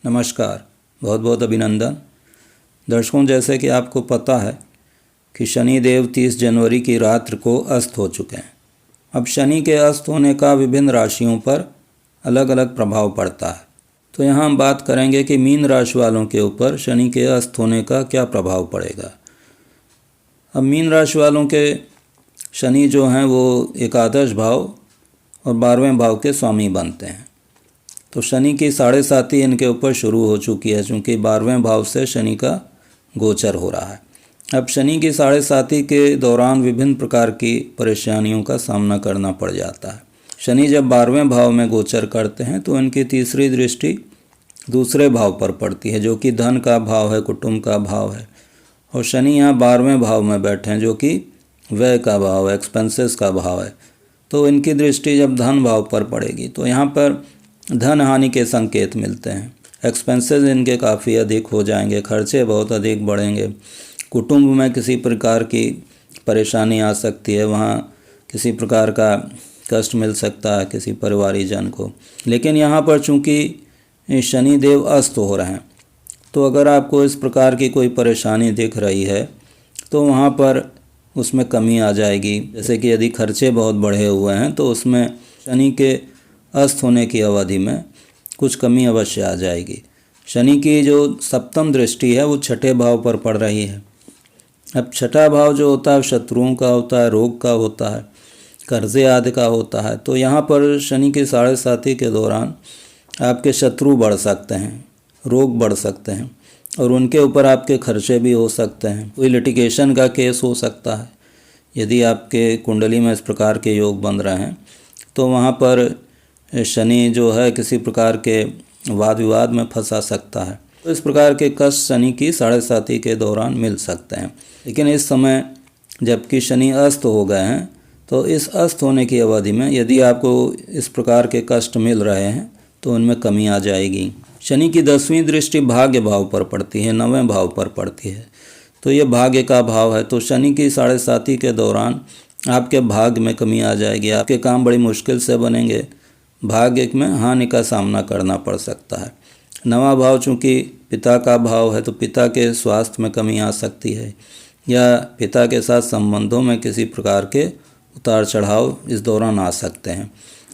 नमस्कार, बहुत बहुत अभिनंदन। दर्शकों, जैसे कि आपको पता है कि शनि देव 30 जनवरी की रात्रि को अस्त हो चुके हैं। अब शनि के अस्त होने का विभिन्न राशियों पर अलग अलग प्रभाव पड़ता है। तो यहाँ हम बात करेंगे कि मीन राशि वालों के ऊपर शनि के अस्त होने का क्या प्रभाव पड़ेगा। अब मीन राशि वालों के शनि जो हैं वो एकादश भाव और 12वें भाव के स्वामी बनते हैं। तो शनि की 7.5 इनके ऊपर शुरू हो चुकी है, चूँकि 12वें भाव से शनि का गोचर हो रहा है। अब शनि की 7.5 के दौरान विभिन्न प्रकार की परेशानियों का सामना करना पड़ जाता है। शनि जब 12वें भाव में गोचर करते हैं तो इनकी तीसरी दृष्टि दूसरे भाव पर पड़ती है, जो कि धन का भाव है, कुटुंब का भाव है। और शनि यहाँ 12वें भाव में बैठे हैं, जो कि व्यय का भाव है, एक्सपेंसेस का भाव है। तो इनकी दृष्टि जब धन भाव पर पड़ेगी तो यहाँ पर धन हानि के संकेत मिलते हैं। एक्सपेंसेस इनके काफ़ी अधिक हो जाएंगे, खर्चे बहुत अधिक बढ़ेंगे। कुटुंब में किसी प्रकार की परेशानी आ सकती है, वहाँ किसी प्रकार का कष्ट मिल सकता है किसी परिवारीजन को। लेकिन यहाँ पर चूँकि शनि देव अस्त हो रहे हैं, तो अगर आपको इस प्रकार की कोई परेशानी दिख रही है तो वहाँ पर उसमें कमी आ जाएगी। जैसे कि यदि खर्चे बहुत बढ़े हुए हैं तो उसमें शनि के अस्त होने की अवधि में कुछ कमी अवश्य आ जाएगी। शनि की जो 7वीं दृष्टि है वो 6ठे भाव पर पड़ रही है। अब 6ठा भाव जो होता है शत्रुओं का होता है, रोग का होता है, कर्जे आदि का होता है। तो यहाँ पर शनि की 7.5 के दौरान आपके शत्रु बढ़ सकते हैं, रोग बढ़ सकते हैं और उनके ऊपर आपके खर्चे भी हो सकते हैं। कोई लिटिगेशन का केस हो सकता है। यदि आपके कुंडली में इस प्रकार के योग बन रहे हैं तो वहाँ पर शनि जो है किसी प्रकार के वाद विवाद में फंसा सकता है। तो इस प्रकार के कष्ट शनि की 7.5 के दौरान मिल सकते हैं। लेकिन इस समय जबकि शनि अस्त हो गए हैं तो इस अस्त होने की अवधि में यदि आपको इस प्रकार के कष्ट मिल रहे हैं तो उनमें कमी आ जाएगी। शनि की 10वीं दृष्टि भाग्य भाव पर पड़ती है, 9वें भाव पर पड़ती है। तो ये भाग्य का भाव है। तो शनि की 7.5 के दौरान आपके भाग्य में कमी आ जाएगी, आपके काम बड़ी मुश्किल से बनेंगे, भाग्य में हानि का सामना करना पड़ सकता है। 9वां भाव चूँकि पिता का भाव है तो पिता के स्वास्थ्य में कमी आ सकती है या पिता के साथ संबंधों में किसी प्रकार के उतार चढ़ाव इस दौरान आ सकते हैं।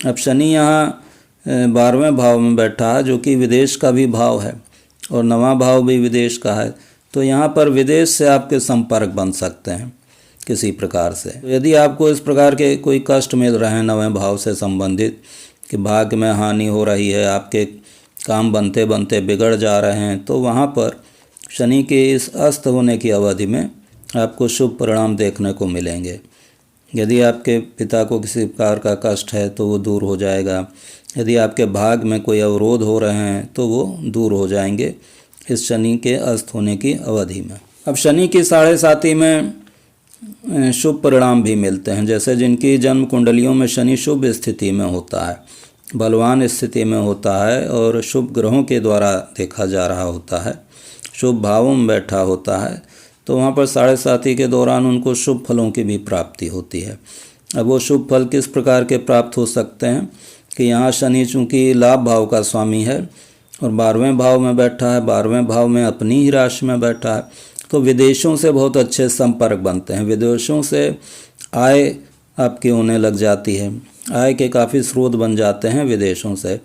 अब शनि यहाँ 12वें भाव में बैठा है, जो कि विदेश का भी भाव है और 9वां भाव भी विदेश का है। तो यहाँ पर विदेश से आपके संपर्क बन सकते हैं किसी प्रकार से। तो यदि आपको इस प्रकार के कोई कष्ट मिल रहे हैं 9वें भाव से संबंधित कि भाग्य में हानि हो रही है, आपके काम बनते बनते बिगड़ जा रहे हैं, तो वहाँ पर शनि के इस अस्त होने की अवधि में आपको शुभ परिणाम देखने को मिलेंगे। यदि आपके पिता को किसी प्रकार का कष्ट है तो वो दूर हो जाएगा। यदि आपके भाग्य में कोई अवरोध हो रहे हैं तो वो दूर हो जाएंगे इस शनि के अस्त होने की अवधि में। अब शनि की 7.5 में शुभ परिणाम भी मिलते हैं। जैसे जिनकी जन्म कुंडलियों में शनि शुभ स्थिति में होता है, बलवान स्थिति में होता है और शुभ ग्रहों के द्वारा देखा जा रहा होता है, शुभ भावों में बैठा होता है, तो वहाँ पर 7.5 के दौरान उनको शुभ फलों की भी प्राप्ति होती है। अब वो शुभ फल किस प्रकार के प्राप्त हो सकते हैं कि यहाँ शनि चूँकि लाभ भाव का स्वामी है और 12वें भाव में बैठा है, 12वें भाव में अपनी ही राशि में बैठा है, तो विदेशों से बहुत अच्छे संपर्क बनते हैं। विदेशों से आय आपकी होने लग जाती है, आय के काफ़ी स्रोत बन जाते हैं विदेशों से।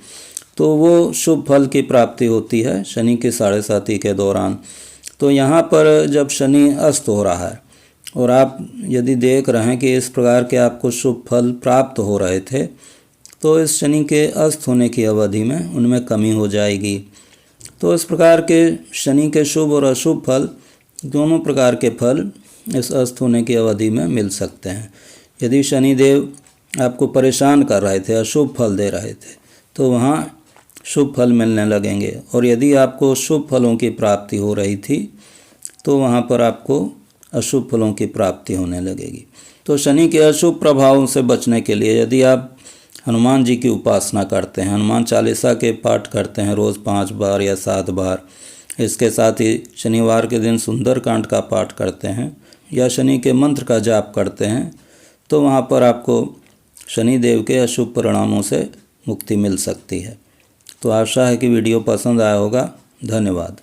तो वो शुभ फल की प्राप्ति होती है शनि की 7.5 के दौरान। तो यहाँ पर जब शनि अस्त हो रहा है और आप यदि देख रहे हैं कि इस प्रकार के आपको शुभ फल प्राप्त हो रहे थे, तो इस शनि के अस्त होने की अवधि में उनमें कमी हो जाएगी। तो इस प्रकार के शनि के शुभ और अशुभ फल, दोनों प्रकार के फल इस अस्त होने की अवधि में मिल सकते हैं। यदि शनि देव आपको परेशान कर रहे थे, अशुभ फल दे रहे थे, तो वहाँ शुभ फल मिलने लगेंगे। और यदि आपको शुभ फलों की प्राप्ति हो रही थी तो वहाँ पर आपको अशुभ फलों की प्राप्ति होने लगेगी। तो शनि के अशुभ प्रभावों से बचने के लिए यदि आप हनुमान जी की उपासना करते हैं, हनुमान चालीसा के पाठ करते हैं रोज़ 5 बार या 7 बार, इसके साथ ही शनिवार के दिन सुंदरकांड का पाठ करते हैं या शनि के मंत्र का जाप करते हैं, तो वहाँ पर आपको शनि देव के अशुभ परिणामों से मुक्ति मिल सकती है। तो आशा है कि वीडियो पसंद आया होगा। धन्यवाद।